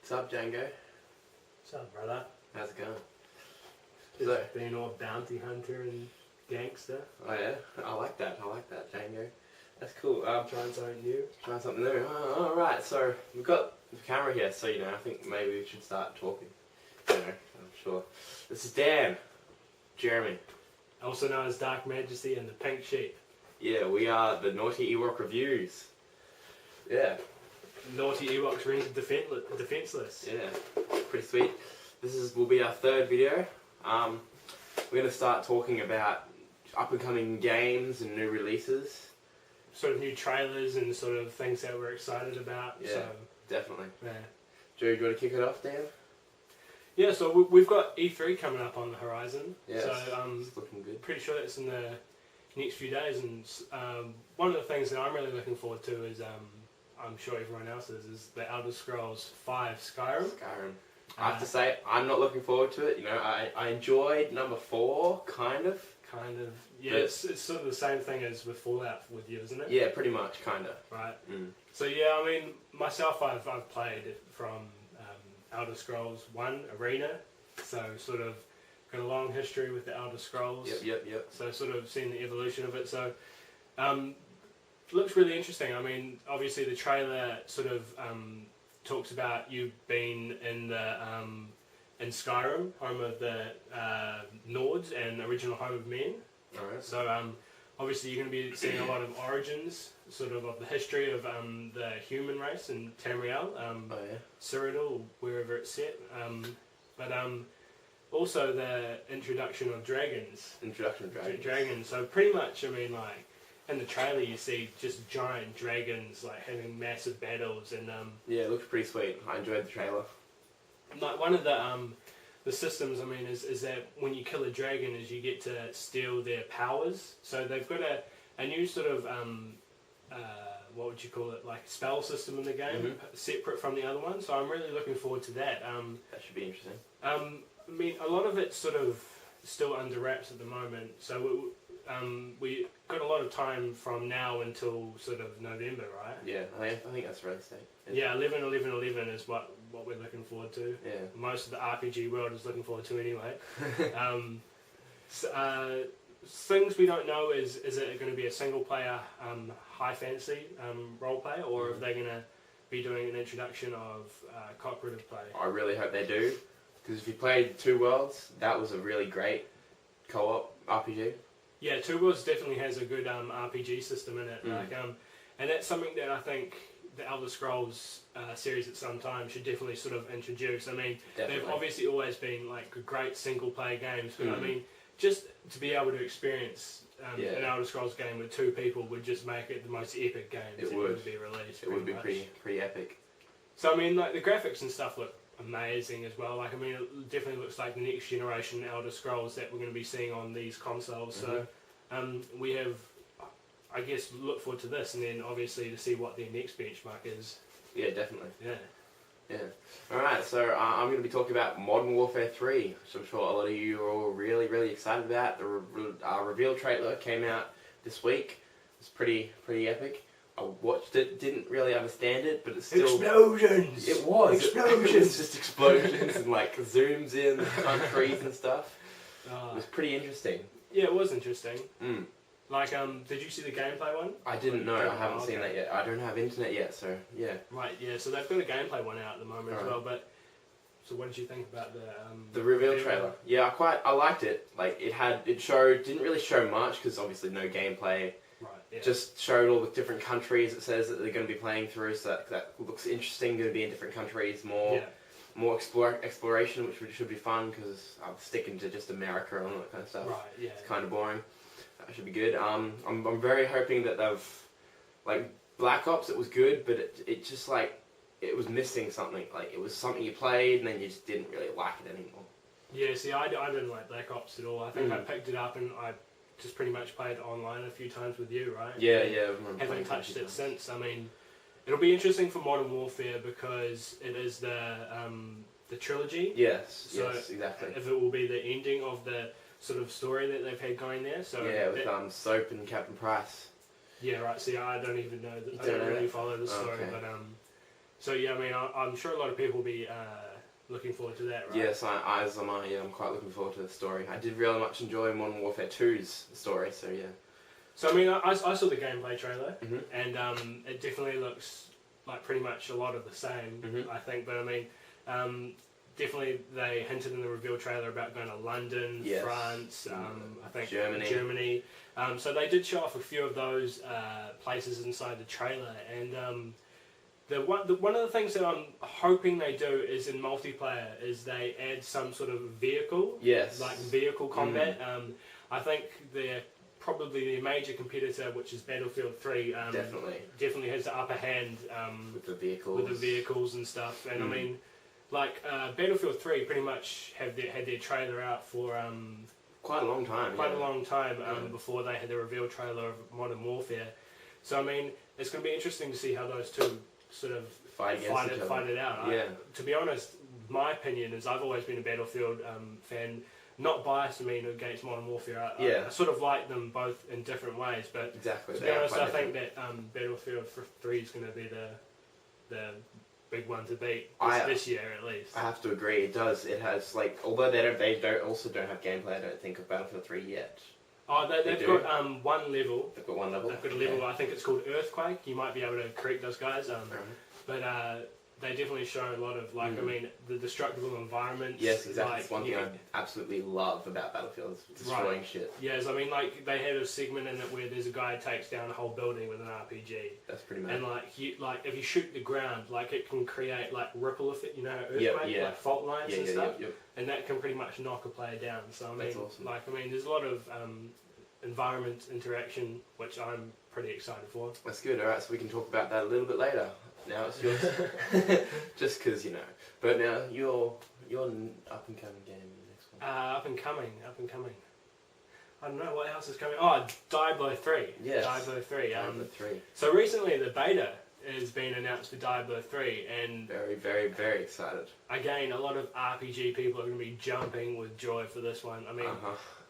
What's up, Django? What's up, brother? How's it going? Just being all bounty hunter and gangster. Oh yeah? I like that, Django. That's cool. Trying something new. Trying something new. Alright, so we've got the camera here, so I think maybe we should start talking. I'm sure. This is Dan. Jeremy. Also known as Dark Majesty and the Pink Sheep. Yeah, we are the Naughty Ewok Reviews. Yeah. Naughty Ewoks rendered defenseless. Yeah. Pretty sweet. Will be our third video. We're going to start talking about up-and-coming games and new releases. Sort of new trailers and sort of things that we're excited about. Yeah, so, definitely. Yeah. Joe, do you want to kick it off, Dan? Yeah, so we've got E3 coming up on the horizon. Yes, so it's looking good. pretty sure that's in the next few days, and one of the things that I'm really looking forward to is, I'm sure everyone else is the Elder Scrolls V Skyrim. Skyrim. I have to say, I'm not looking forward to it. You know, I enjoyed number 4, kind of. Yeah, it's sort of the same thing as with Fallout with you, isn't it? Yeah, pretty much, kind of. Right. Mm. So yeah, I mean, myself, I've played from Elder Scrolls 1 Arena, so sort of got a long history with the Elder Scrolls. Yep. So sort of seen the evolution of it. So looks really interesting. I mean, obviously the trailer sort of talks about you being in the in Skyrim, home of the Nords and original home of men. Alright. So obviously you're going to be seeing a lot of origins, sort of the history of the human race in Tamriel, Cyrodiil, wherever it's set. But also the introduction of dragons. Dragons. So pretty much, I mean, like, in the trailer you see just giant dragons, like, having massive battles, and yeah, it looks pretty sweet. I enjoyed the trailer. like one of the systems, I mean, is that when you kill a dragon, is you get to steal their powers. So they've got a new sort of what would you call it, like spell system in the game, separate from the other one. So I'm really looking forward to that. That should be interesting. I mean, a lot of it's sort of still under wraps at the moment. So we got a lot of time from now until sort of November, right? Yeah, I think that's release date. Yeah, 11/11/11 is what we're looking forward to. Yeah. Most of the RPG world is looking forward to anyway. Things we don't know is it going to be a single player high fantasy role play, or if they're going to be doing an introduction of cooperative play. I really hope they do, because if you played Two Worlds, that was a really great co-op RPG. Yeah, Two Worlds definitely has a good RPG system in it, like, and that's something that I think the Elder Scrolls series at some time should definitely sort of introduce. I mean, they've obviously always been like great single player games, but I mean, just to be able to experience an Elder Scrolls game with 2 people would just make it the most epic game that would be released. It would be pretty epic. So I mean, like, the graphics and stuff look amazing as well. Like, I mean, it definitely looks like the next generation Elder Scrolls that we're going to be seeing on these consoles. So we have, I guess, look forward to this, and then obviously to see what their next benchmark is. Yeah, definitely. Yeah. Alright, so I'm going to be talking about Modern Warfare 3, which I'm sure a lot of you are all really, really excited about. The reveal trailer came out this week. It's pretty epic. I watched it, didn't really understand it, but it's still... Explosions! It was! Explosions! It was just explosions and like zooms in countries and stuff. It was pretty interesting. Yeah, it was interesting. Mm. Like, did you see the gameplay one? I didn't know. I haven't seen that yet. I don't have internet yet, so yeah. Right. Yeah. So they've got a gameplay one out at the moment as well. But so, what did you think about the reveal trailer? Yeah, I liked it. Like, didn't really show much because obviously no gameplay. Right. Yeah. Just showed all the different countries. It says that they're going to be playing through, so that looks interesting. Going to be in different countries, more exploration, which should be fun because I'm sticking to just America and all that kind of stuff. Right. Yeah. It's kind of boring. That should be good. I'm very hoping that they've, like, Black Ops, it was good, but it just, like, it was missing something. Like, it was something you played and then you just didn't really like it anymore. Yeah, see, I didn't like Black Ops at all. I think I picked it up and I just pretty much played online a few times with you, right? Yeah. Haven't touched it since. I mean, it'll be interesting for Modern Warfare because it is the trilogy. Yes, yes, exactly. If it will be the ending of the sort of story that they've had going there. So yeah, with Soap and Captain Price. Yeah, right. See, I don't even know. I don't really follow the story, but So yeah, I mean, I'm sure a lot of people will be looking forward to that, right? Yes, as am I. Yeah, I'm quite looking forward to the story. I did really much enjoy Modern Warfare 2's story, so yeah. So I mean, I saw the gameplay trailer, Mhm. and it definitely looks like pretty much a lot of the same, Mhm. I think. But I mean, definitely they hinted in the reveal trailer about going to London, Yes. France, I think Germany. So they did show off a few of those places inside the trailer, and one of the things that I'm hoping they do is in multiplayer is they add some sort of vehicle, Yes. like vehicle combat. I think they're probably the major competitor, which is Battlefield 3, definitely has the upper hand with the vehicles and stuff. And I mean, like Battlefield 3 pretty much had their trailer out for quite a long time. Before they had the reveal trailer of Modern Warfare. So I mean, it's going to be interesting to see how those two sort of fight it out. Yeah. To be honest, my opinion is I've always been a Battlefield fan. Not biased, I mean, against Modern Warfare. I sort of like them both in different ways, but exactly. To be honest, I think that Battlefield 3 is going to be the big one to beat this year at least. I have to agree. It does. It has although they don't have gameplay. I don't think of Battlefield 3 yet. Oh, they've got one level. They've got one level. They've got a level. I think it's called Earthquake. You might be able to correct those guys. But they definitely show a lot of I mean, the destructible environments. Yes, exactly. It's one thing I absolutely love about Battlefield is destroying shit. Yes, I mean, they had a segment in it where there's a guy who takes down a whole building with an RPG. That's pretty mad. And if you shoot the ground, it can create ripple effect. You know, earthquake, fault lines and stuff. And that can pretty much knock a player down. So I mean, that's awesome. I mean, there's a lot of environment interaction which I'm pretty excited for. That's good. All right, so we can talk about that a little bit later. Now it's yours. Just because, But now, your up-and-coming game, the next one. Up and coming. I don't know, what else is coming? Oh, Diablo 3. Yes. Diablo 3. Diablo 3. So recently the beta has been announced for Diablo 3, and... Very, very, very excited. Again, a lot of RPG people are going to be jumping with joy for this one. I mean,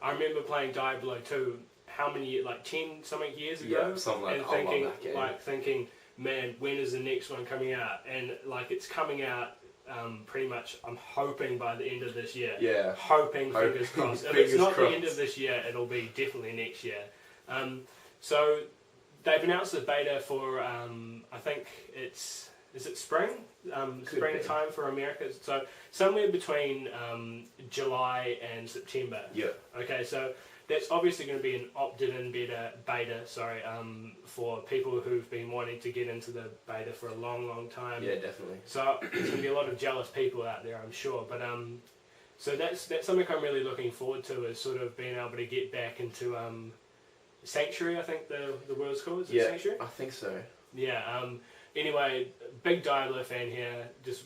I remember playing Diablo 2, how many years, 10 something years ago? Yeah, something like that. And That game. thinking, man, when is the next one coming out? And it's coming out pretty much, I'm hoping by the end of this year. Yeah. Hoping, fingers crossed. If it's not the end of this year, it'll be definitely next year. So they've announced the beta for, I think is it spring? Springtime for America. So somewhere between July and September. Yeah. Okay, so that's obviously going to be an opted-in beta, for people who've been wanting to get into the beta for a long, long time. Yeah, definitely. So there's going to be a lot of jealous people out there, I'm sure. But so that's something I'm really looking forward to, is sort of being able to get back into Sanctuary. I think the world's called. Is it Sanctuary? I think so. Yeah. Anyway, big Diablo fan here. Just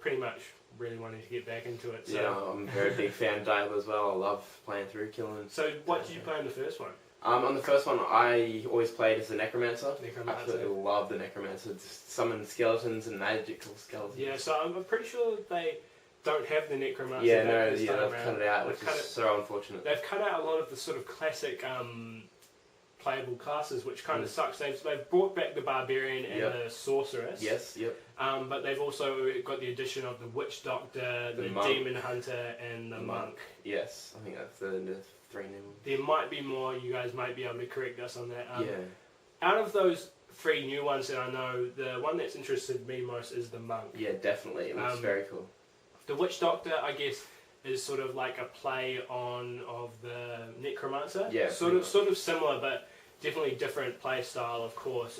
pretty much really wanting to get back into it. So. Yeah, I'm a very big fan of Diablo as well. I love playing through, killing. So what did you play on the first one? On the first one, I always played as a Necromancer. Necromancer. Absolutely love the Necromancer. Just summon skeletons and magical skeletons. Yeah, so I'm pretty sure they don't have the Necromancer. Yeah, they've cut it out, which is so unfortunate. They've cut out a lot of the sort of classic playable classes, which kind of sucks. They've brought back the Barbarian and the Sorceress. Yes, yep. But they've also got the addition of the Witch Doctor, the Demon Hunter, and the Monk. Yes, I think that's the 3 new ones. There might be more. You guys might be able to correct us on that. Yeah. Out of those 3 new ones that I know, the one that's interested me most is the Monk. Yeah, definitely. It looks very cool. The Witch Doctor, I guess, is sort of like a play on of the Necromancer. Yeah. Sort of similar, but definitely different play style, of course.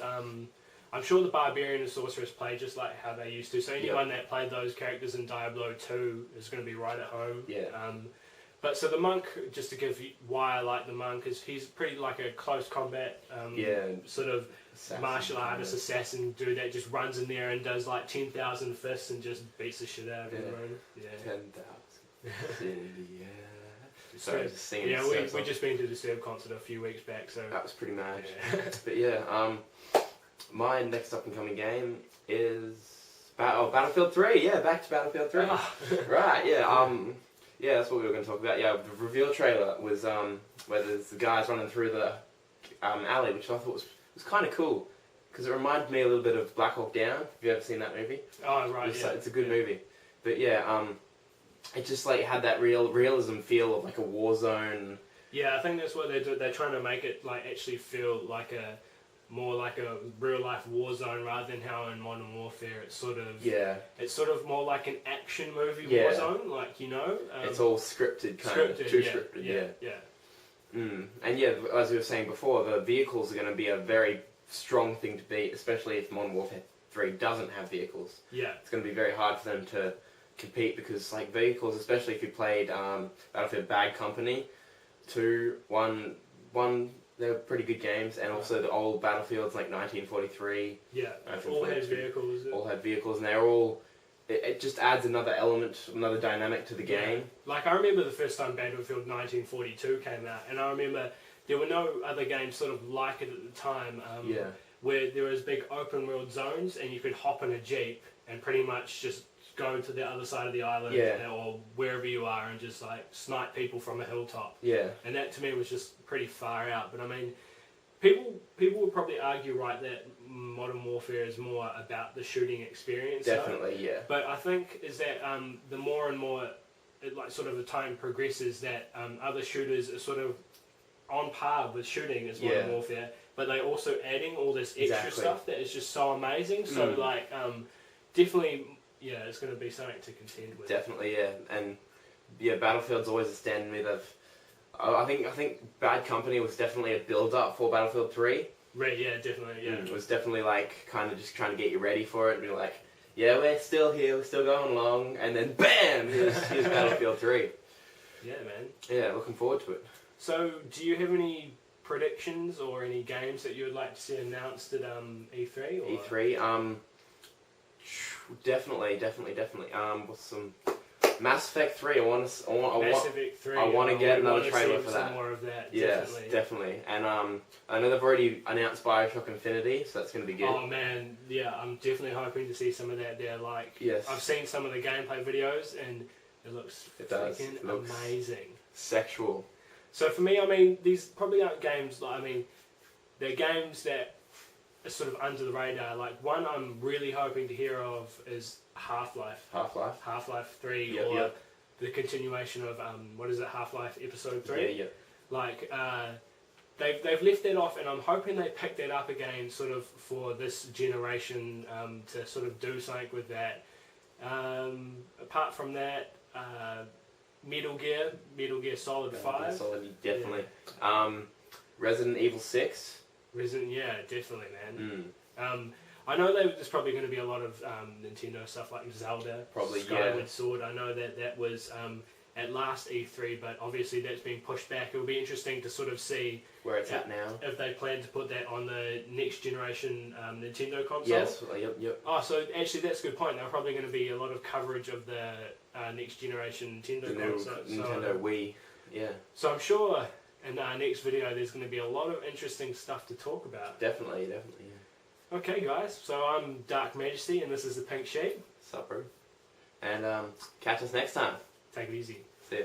I'm sure the Barbarian and Sorceress play just like how they used to. So anyone that played those characters in Diablo 2 is going to be right at home. Yeah. But so the Monk, just to give you why I like the Monk, is he's pretty like a close combat sort of martial artist assassin dude that just runs in there and does like 10,000 fists and just beats the shit out of everyone. Yeah. 10,000 in the air. Sorry, just singing. Yeah, we just been to the S.T.A.L.K.E.R concert a few weeks back, so that was pretty mad. Yeah. But yeah, my next up and coming game is Battlefield 3. Yeah, back to Battlefield 3. Right. Yeah. Yeah, that's what we were going to talk about. Yeah, the reveal trailer was where there's the guys running through the alley, which I thought was kind of cool. because it reminded me a little bit of Black Hawk Down. Have you ever seen that movie? Oh right, It's a good movie, but yeah, it just like had that realism feel of like a war zone. Yeah, I think that's what they do. They're trying to make it like actually feel like more like a real life war zone rather than how in Modern Warfare it's sort of more like an action movie war zone, like it's all scripted, too scripted. And yeah, as we were saying before, the vehicles are going to be a very strong thing to beat, especially if Modern Warfare 3 doesn't have vehicles. Yeah, it's going to be very hard for them to compete because like vehicles, especially if you played Battlefield Bad Company 2, 1, they're pretty good games, and also the old Battlefields like 1943. Yeah, all had vehicles. All had vehicles, and they're all. It just adds another element, another dynamic to the game. Like I remember the first time Battlefield 1942 came out, and I remember there were no other games sort of like it at the time. Where there was big open world zones, and you could hop in a jeep and pretty much just go to the other side of the island or wherever you are and just like snipe people from a hilltop. Yeah. And that to me was just pretty far out. But I mean, people would probably argue, right, that Modern Warfare is more about the shooting experience. Definitely, yeah. But I think is that the more and more, like sort of the time progresses, that other shooters are sort of on par with shooting as Modern Warfare, but they're also adding all this extra stuff that is just so amazing. So like, definitely. Yeah, it's going to be something to contend with. Definitely, yeah, and yeah, Battlefield's always a stand in me of. I think Bad Company was definitely a build up for Battlefield 3. Right, yeah, definitely, yeah. It was definitely like kind of just trying to get you ready for it and be like, yeah, we're still here, we're still going along, and then BAM! Here's Battlefield 3. Yeah, man. Yeah, looking forward to it. So, do you have any predictions or any games that you would like to see announced at E3? Or? E3, Definitely. What's some Mass Effect 3? I want to get another trailer for that. Some more of that. Yes, definitely. And I know they've already announced BioShock Infinity, so that's going to be good. Oh man, yeah, I'm definitely hoping to see some of that there. Like, I've seen some of the gameplay videos, and it looks freaking amazing. Sexual. So for me, I mean, these probably aren't games. I mean, they're games that are sort of under the radar. Like one I'm really hoping to hear of is Half-Life. Half-Life 3, or the continuation of what is it? Half-Life Episode 3. Yeah. Like they've left that off, and I'm hoping they pick that up again, sort of for this generation to sort of do something with that. Apart from that, Metal Gear Solid 5. Solid, definitely. Resident Evil 6. Yeah, definitely, man. I know there's probably going to be a lot of Nintendo stuff like Zelda, Skyward Sword. I know that was at last E3, but obviously that's been pushed back. It will be interesting to sort of see where it's at now. If they plan to put that on the next generation Nintendo console. Yes, yep. Oh, so actually that's a good point. There's probably going to be a lot of coverage of the next generation Nintendo console. Nintendo Wii, yeah. So I'm sure in our next video there's going to be a lot of interesting stuff to talk about. Definitely, yeah. Okay guys, so I'm Dark Majesty and this is the Pink Sheep. Sup, bro. And catch us next time. Take it easy. See ya.